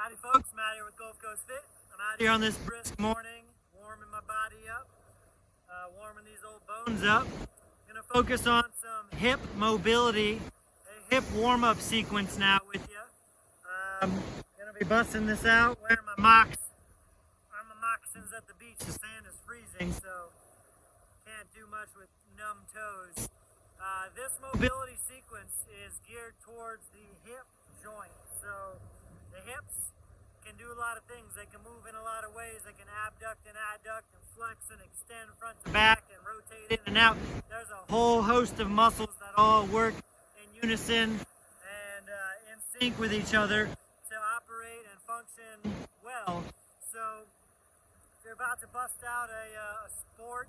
Howdy folks, I'm out here with Gulf Coast Fit. I'm out here on this brisk morning, warming my body up, warming these old bones up. Gonna focus on some hip mobility, a hip warm-up sequence now with you. Gonna be busting this out, wearing my moccasins at the beach. The sand is freezing, so can't do much with numb toes. This mobility sequence is geared towards the hip joint. So the hips can do a lot of things. They can move in a lot of ways. They can abduct and adduct and flex and extend front to back and rotate in and out. There's a whole host of muscles that all work in unison and in sync with each other to operate and function well. So if you're about to bust out a sport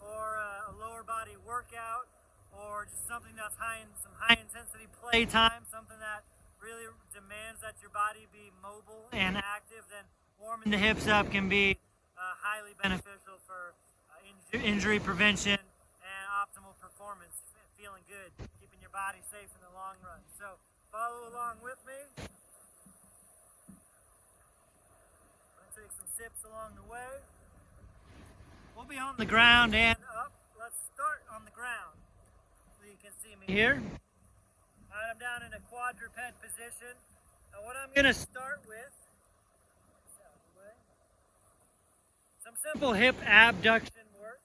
or a lower body workout or just something that's some high intensity play time, something that really demands that your body be mobile and active, then warming the hips up can be highly beneficial for injury prevention and optimal performance, feeling good, keeping your body safe in the long run. So follow along with me. I'm going to take some sips along the way. We'll be on the ground and up. Let's start on the ground so you can see me here. Alright, I'm down in a quadruped position. Now what I'm going to start with, some simple hip abduction work.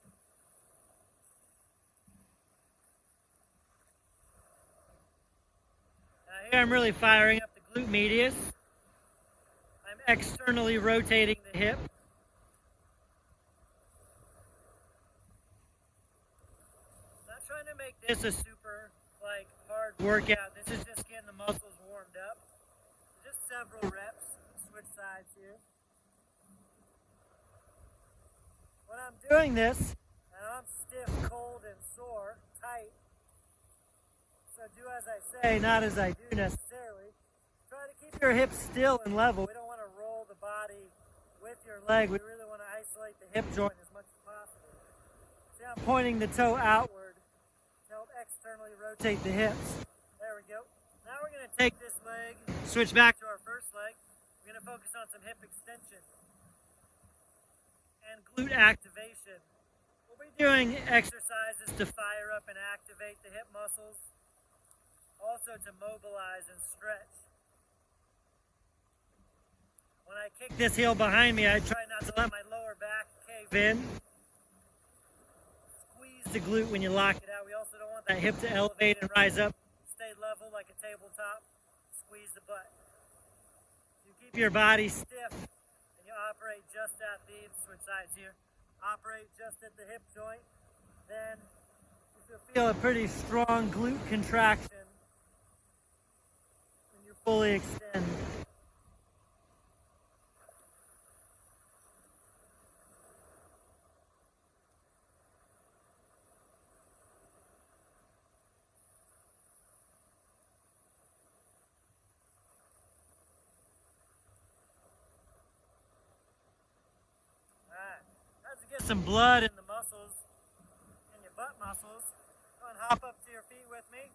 Now here I'm really firing up the glute medius. I'm externally rotating the hip. Not trying to make this a super hard workout. This is just getting the muscles warmed up. Just several reps. Switch sides here. When I'm doing this, and I'm stiff, cold, and sore, tight, so do as I say, not as I do necessarily. Try to keep your hips still and level. We don't want to roll the body with your leg. We really want to isolate the hip joint as much as possible. See, I'm pointing the toe outward to help externally rotate the hips. There we go. Now we're going to take this leg, switch back to our first leg. We're going to focus on some hip extension and glute activation. We'll be doing exercises to fire up and activate the hip muscles, also to mobilize and stretch. When I kick this heel behind me, I try not to let my lower back cave in. Squeeze the glute when you lock it out. We also don't want that hip to elevate and rise up. Stay level like a tabletop. Squeeze the butt. You keep your body stiff and you operate just at the switch sides here. Operate just at the hip joint. Then you'll feel a pretty strong glute contraction when you fully extend. Get some blood in the muscles, in your butt muscles. Go and hop up to your feet with me.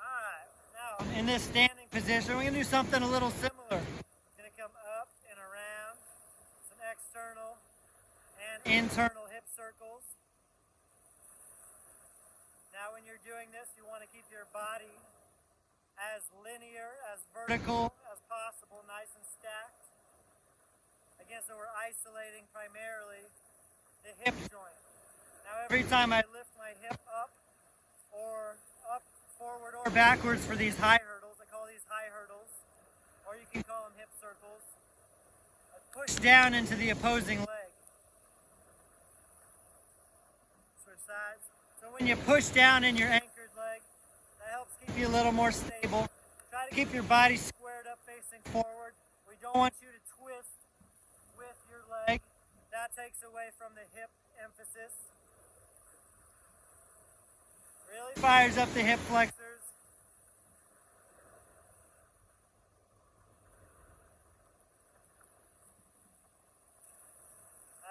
Alright, now in this standing position, we're going to do something a little similar. It's going to come up and around, some external and internal hip circles. Now when you're doing this, you want to keep your body as linear, as vertical as possible, nice and stacked. Again, so we're isolating primarily the hip joint. Now every time I lift my hip up, forward, or backwards for these high hurdles, I call these high hurdles, or you can call them hip circles, I push down into the opposing leg. Switch sides. So when you push down in your anchored leg, that helps keep you a little more stable. Try to keep your body squared up facing forward. We don't want you to twist with your leg. That takes away from the hip emphasis. Really fires up the hip flexors.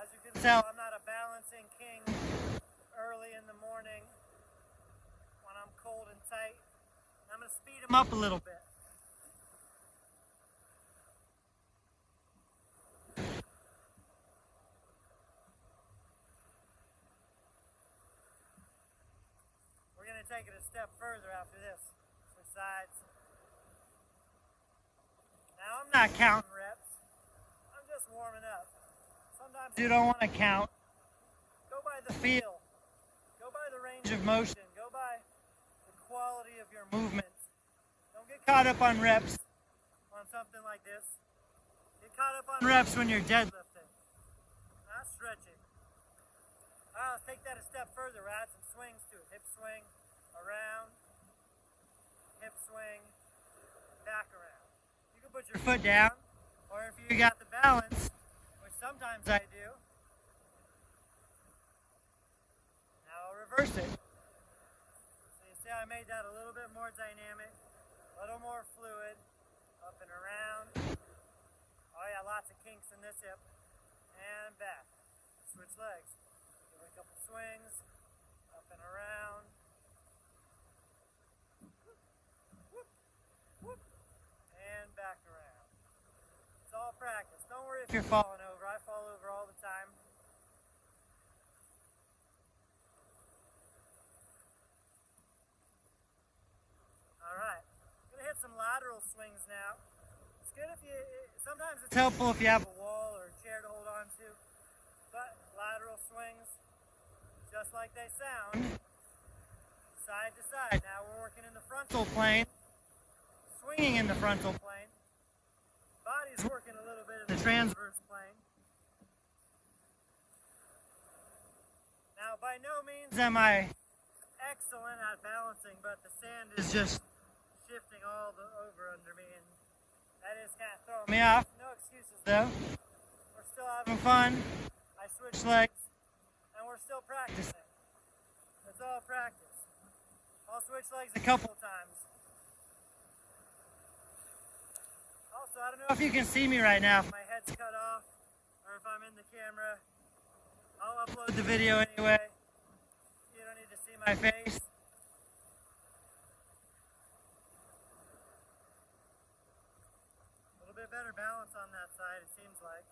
As you can tell, I'm not a balancing king early in the morning when I'm cold and tight. I'm going to speed them up a little bit. take it a step further after this. Switch sides. Now I'm not counting reps. I'm just warming up. Sometimes you don't want to count. Go by the feel. Go by the range of motion. Go by the quality of your movements. Don't get caught up on reps on something like this. Get caught up on reps when you're deadlifting, not stretching. All right, let's take that a step further. We'll add some swings to it. Hip swing, around, hip swing, back around. You can put your foot down, or if you got the balance, which sometimes I do, now I'll reverse it. So you see I made that a little bit more dynamic, a little more fluid, up and around. Oh yeah, lots of kinks in this hip. And back. Switch legs. Give it a couple swings, up and around. Whoop, whoop, and back around. It's all practice. Don't worry if you're falling over. I fall over all the time. Alright. I'm going to hit some lateral swings now. It's good if you, sometimes it's helpful if you have a wall or a chair to hold on to. But lateral swings, just like they sound, side to side. Now we're working in the frontal plane, swinging in the frontal plane. Body's working a little bit in the transverse plane. Now by no means am I excellent at balancing, but the sand is just shifting all over under me, and that is kind of throwing me off. No excuses though. We're still having fun. I switch legs, and we're still practicing. It's all practice. I'll switch legs a couple times. Also, I don't know if you can see me right now, if my head's cut off, or if I'm in the camera. I'll upload the video anyway. You don't need to see my face. A little bit better balance on that side, it seems like.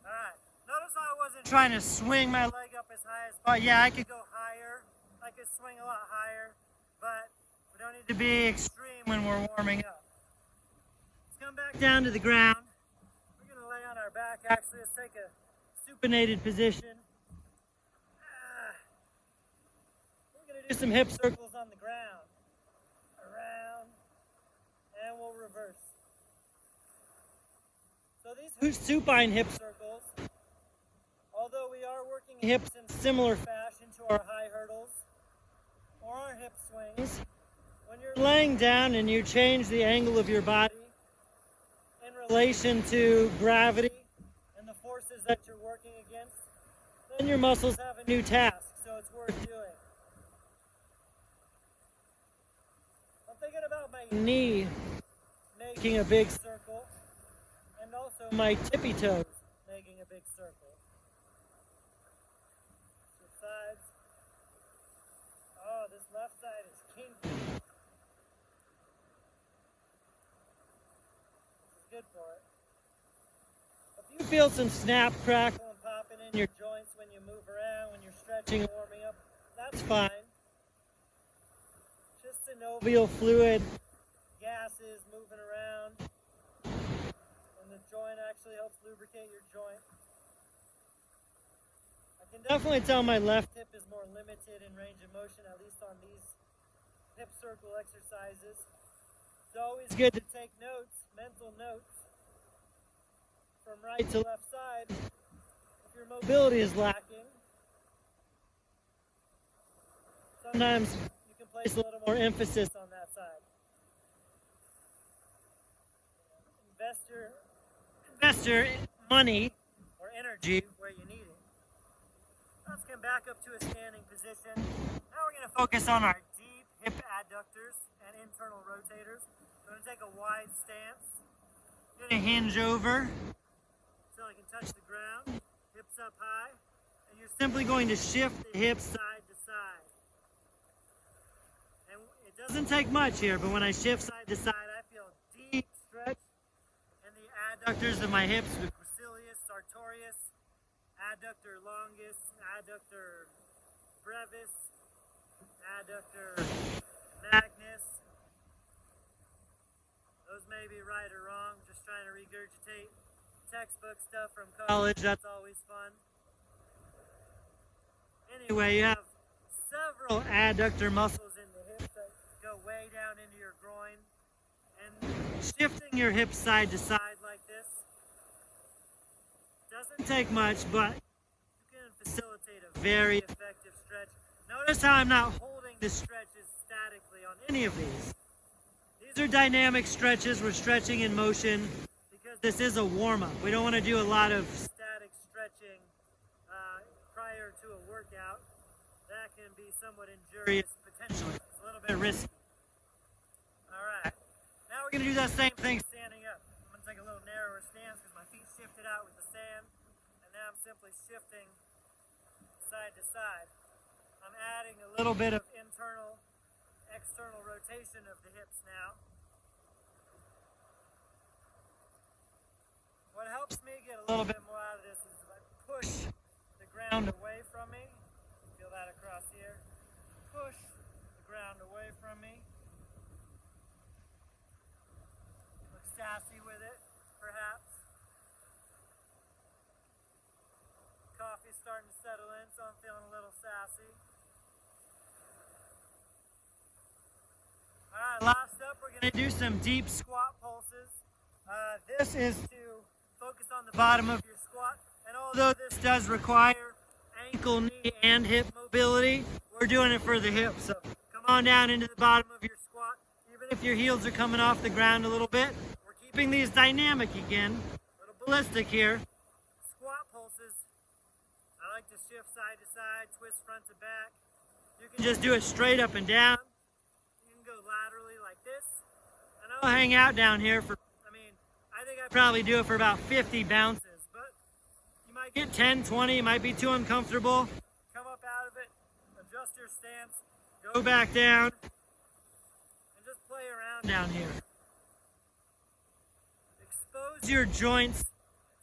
Alright, notice how I wasn't trying to swing my leg up as high as possible. Yeah, I could go higher. I could swing a lot higher, but we don't need to be extreme when we're warming up. Let's come back down to the ground. We're going to lay on our back, actually. Let's take a supinated position. We're going to do some hip circles on the ground. Around, and we'll reverse. So these supine hip circles, although we are working hips in similar fashion to our high hurdles or our hip swings, when you're laying down and you change the angle of your body in relation to gravity and the forces that you're working against, then your muscles have a new task, so it's worth doing. I'm thinking about my knee making a big circle, and also my tippy toes making a big circle. Switch sides. Oh, this left side is kinky. This is good for it. If you feel some snap, crackle, and popping in your joints when you move around, when you're stretching and warming up, that's fine. Just synovial fluid, gases moving around. The joint actually helps lubricate your joint. I can definitely tell my left hip is more limited in range of motion, at least on these hip circle exercises. It's always good to take notes, mental notes, from right to left side if your mobility is lacking. Sometimes you can place a little more emphasis on that side. Invest your money or energy where you need it. Let's come back up to a standing position. Now we're going to focus on our deep hip adductors and internal rotators. We're going to take a wide stance. We're going to hinge over so I can touch the ground, hips up high, and you're simply going to shift the hips side to side. And it doesn't take much here, but when I shift side to side, I feel deep stretch in the adductors of my hips, the gracilis, sartorius, adductor longus, adductor brevis, adductor magnus. Those may be right or wrong, just trying to regurgitate textbook stuff from college, that's always fun. Anyway, you have several adductor muscles in the hips that go way down into your groin. And shifting your hips side to side like this doesn't take much, but you can facilitate a very effective stretch. Notice how I'm not holding the stretches statically on any of these. These are dynamic stretches. We're stretching in motion because this is a warm-up. We don't want to do a lot of static stretching prior to a workout. That can be somewhat injurious potentially. It's a little bit risky. Alright, now we're going to do that same thing standing up. I'm going to take a little narrower stance because my feet shifted out with the sand, and now I'm simply shifting side to side. I'm adding a little bit of internal, external rotation of the hips now. What helps me get a little bit more out of this is if I push the ground away from me. Feel that across here. Push the ground away from me. Look sassy with it, perhaps. Coffee's starting to settle in, so I'm feeling a little sassy. Alright, last up we're going to do some deep squat pulses. This is to focus on the bottom of your squat, and although this does require ankle, knee, and hip mobility, we're doing it for the hips. So come on down into the bottom of your squat. Even if your heels are coming off the ground a little bit, we're keeping these dynamic again. A little ballistic here. Squat pulses. I like to shift side to side, twist front to back. You can just do it straight up and down. You can go laterally like this. And I'll hang out down here for, I think I probably do it for about 50 bounces. You might get 10, 20, it might be too uncomfortable. Come up out of it, adjust your stance, go back down, and just play around down here. Expose your joints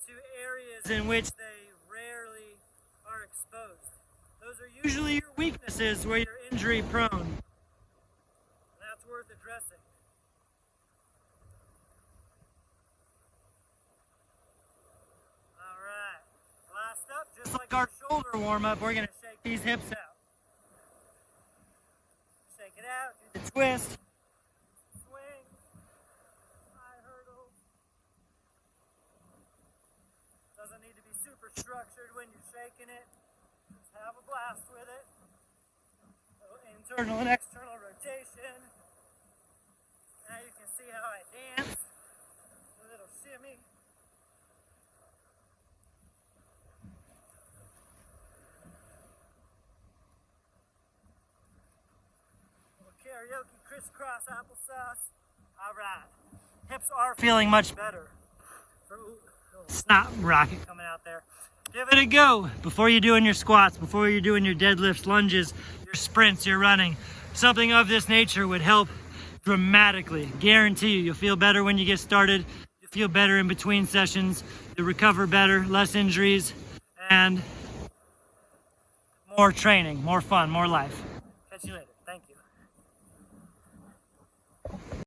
to areas in which they rarely are exposed. Those are usually your weaknesses where you're injury prone. That's worth addressing. Just like our shoulder warm-up, we're going to shake these hips out. Shake it out, do the twist, swing, high hurdle. Doesn't need to be super structured when you're shaking it. Just have a blast with it. A little internal and external rotation. Now you can see how I dance. A little shimmy. Karaoke, crisscross applesauce. Alright. Hips are feeling much better. Snot rocket coming out there. Give it a go before you're doing your squats, before you're doing your deadlifts, lunges, your sprints, your running. Something of this nature would help dramatically. Guarantee you'll feel better when you get started. You'll feel better in between sessions. You'll recover better, less injuries, and more training, more fun, more life. Catch you later. Thank you.